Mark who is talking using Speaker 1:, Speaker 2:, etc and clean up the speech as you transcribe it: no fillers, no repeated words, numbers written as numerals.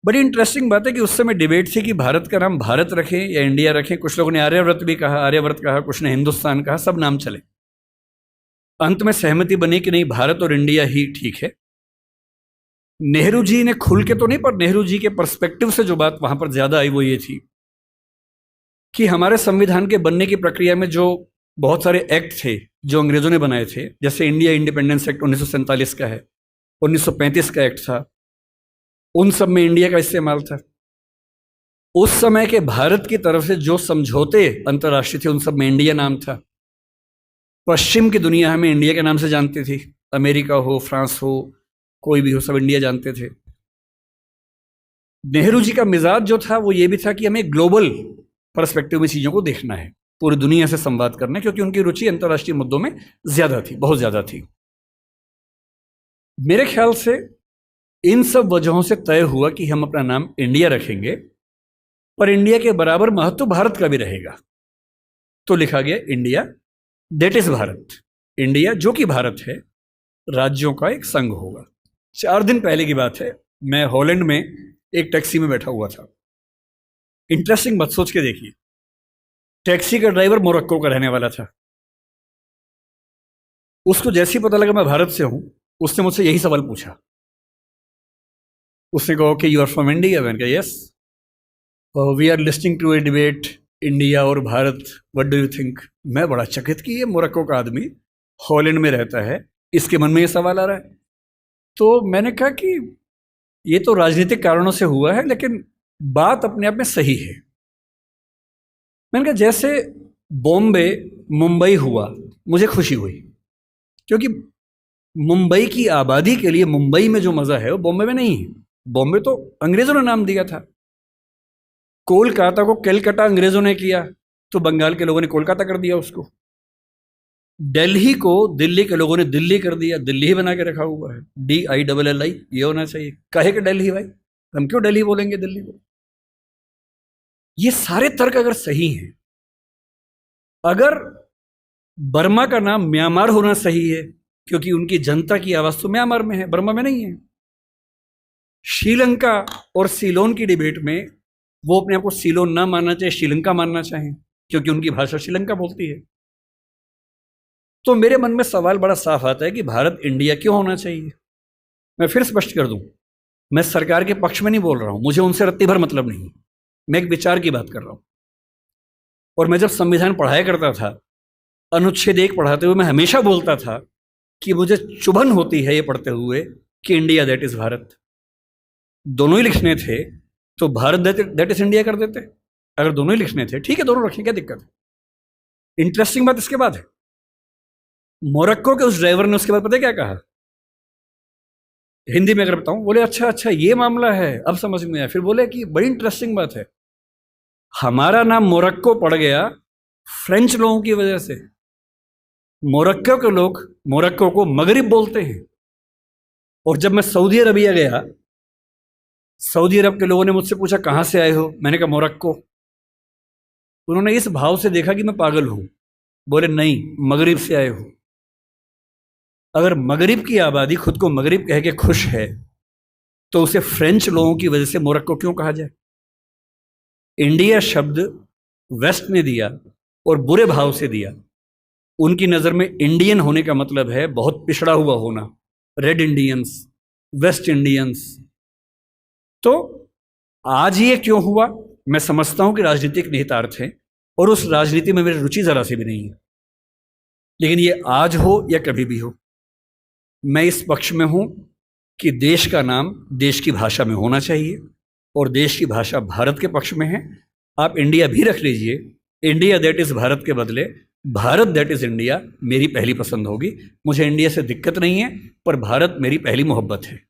Speaker 1: बड़ी इंटरेस्टिंग बात है कि उस समय डिबेट थी कि भारत का नाम भारत रखें या इंडिया रखें। कुछ लोगों ने आर्यव्रत भी कहा, आर्यव्रत कहा, कुछ ने हिंदुस्तान कहा, सब नाम चले। अंत में सहमति बनी कि नहीं, भारत और इंडिया ही ठीक है। नेहरू जी ने खुल के तो नहीं, पर नेहरू जी के पर्सपेक्टिव से जो बात वहां पर ज्यादा आई वो ये थी कि हमारे संविधान के बनने की प्रक्रिया में जो बहुत सारे एक्ट थे जो अंग्रेजों ने बनाए थे, जैसे इंडिया इंडिपेंडेंस एक्ट 1947 का है, 1935 का एक्ट था, उन सब में इंडिया का इस्तेमाल था। उस समय के भारत की तरफ से जो समझौते अंतर्राष्ट्रीय थे उन सब में इंडिया नाम था। पश्चिम की दुनिया हमें इंडिया के नाम से जानती थी, अमेरिका हो, फ्रांस हो, कोई भी हो, सब इंडिया जानते थे। नेहरू जी का मिजाज जो था वो ये भी था कि हमें ग्लोबल पर्सपेक्टिव में चीज़ों को देखना है, पूरी दुनिया से संवाद करना है, क्योंकि उनकी रुचि अंतर्राष्ट्रीय मुद्दों में ज़्यादा थी, बहुत ज़्यादा थी। मेरे ख्याल से इन सब वजहों से तय हुआ कि हम अपना नाम इंडिया रखेंगे, पर इंडिया के बराबर महत्व भारत का भी रहेगा। तो लिखा गया India that is Bharat. India जो कि भारत है, राज्यों का एक संघ होगा। 4 दिन पहले की बात है, मैं हॉलैंड में एक टैक्सी में बैठा हुआ था। इंटरेस्टिंग मत सोच के देखिए, टैक्सी का ड्राइवर मोरक्को का रहने वाला था। उसको जैसे ही पता लगा मैं भारत से हूं, उसने मुझसे यही सवाल पूछा। उसने कहा कि यू आर फ्रॉम इंडिया? मैंने कहा yes. We are listening to a debate India और Bharat, what do you think? मैं बड़ा चकित कि ये मोरक्को का आदमी हॉलैंड में रहता है, इसके मन में ये सवाल आ रहा है। तो मैंने कहा कि ये तो राजनीतिक कारणों से हुआ है, लेकिन बात अपने आप में सही है। मैंने कहा जैसे बॉम्बे मुंबई हुआ, मुझे खुशी हुई, क्योंकि मुंबई की आबादी के लिए मुंबई में जो मज़ा है वो बॉम्बे में नहीं है। बॉम्बे तो अंग्रेज़ों ने नाम दिया था। कोलकाता को कलकत्ता अंग्रेज़ों ने किया, तो बंगाल के लोगों ने कोलकाता कर दिया उसको। दिल्ली को दिल्ली के लोगों ने दिल्ली कर दिया, दिल्ली ही बना के रखा हुआ है, DILLI, ये होना चाहिए। काहे के दिल्ली भाई, हम क्यों दिल्ली बोलेंगे दिल्ली को? ये सारे तर्क अगर सही हैं, अगर बर्मा का नाम म्यांमार होना सही है, क्योंकि उनकी जनता की आवाज तो म्यांमार में है, बर्मा में नहीं है। श्रीलंका और सीलोन की डिबेट में वो अपने आप को सीलोन ना मानना चाहे, श्रीलंका मानना चाहें, क्योंकि उनकी भाषा श्रीलंका बोलती है। तो मेरे मन में सवाल बड़ा साफ आता है कि भारत इंडिया क्यों होना चाहिए। मैं फिर स्पष्ट कर दूं, मैं सरकार के पक्ष में नहीं बोल रहा हूं, मुझे उनसे रत्ती भर मतलब नहीं, मैं एक विचार की बात कर रहा हूं। और मैं जब संविधान पढ़ाया करता था, अनुच्छेद 1 पढ़ाते हुए मैं हमेशा बोलता था कि मुझे चुभन होती है ये पढ़ते हुए कि इंडिया दैट इज भारत। दोनों ही लिखने थे तो भारत दैट इज इंडिया कर देते। अगर दोनों ही लिखने थे, ठीक है, दोनों रखें, क्या दिक्कत है। इंटरेस्टिंग बात इसके बाद है, मोरक्को के उस ड्राइवर ने उसके बाद पता है क्या कहा, हिंदी में अगर बताऊं, बोले अच्छा अच्छा ये मामला है, अब समझ में आया। फिर बोले कि बड़ी इंटरेस्टिंग बात है, हमारा नाम मोरक्को पड़ गया फ्रेंच लोगों की वजह से। मोरक्को के लोग मोरक्को को मगरिब बोलते हैं। और जब मैं सऊदी अरबिया गया, सऊदी अरब के लोगों ने मुझसे पूछा कहां से आए हो, मैंने कहा मोरक्को। उन्होंने इस भाव से देखा कि मैं पागल हूं, बोले नहीं, मगरिब से आए हो। अगर मगरिब की आबादी खुद को मगरिब कह के खुश है, तो उसे फ्रेंच लोगों की वजह से मोरक्को क्यों कहा जाए? इंडिया शब्द वेस्ट ने दिया और बुरे भाव से दिया। उनकी नज़र में इंडियन होने का मतलब है बहुत पिछड़ा हुआ होना, रेड इंडियंस, वेस्ट इंडियंस। तो आज ये क्यों हुआ, मैं समझता हूं कि राजनीतिक निहितार्थ हैं, और उस राजनीति में मेरी रुचि जरा सी भी नहीं है। लेकिन ये आज हो या कभी भी हो, मैं इस पक्ष में हूं कि देश का नाम देश की भाषा में होना चाहिए, और देश की भाषा भारत के पक्ष में है। आप इंडिया भी रख लीजिए, इंडिया दैट इज भारत के बदले भारत दैट इज इंडिया मेरी पहली पसंद होगी। मुझे इंडिया से दिक्कत नहीं है, पर भारत मेरी पहली मोहब्बत है।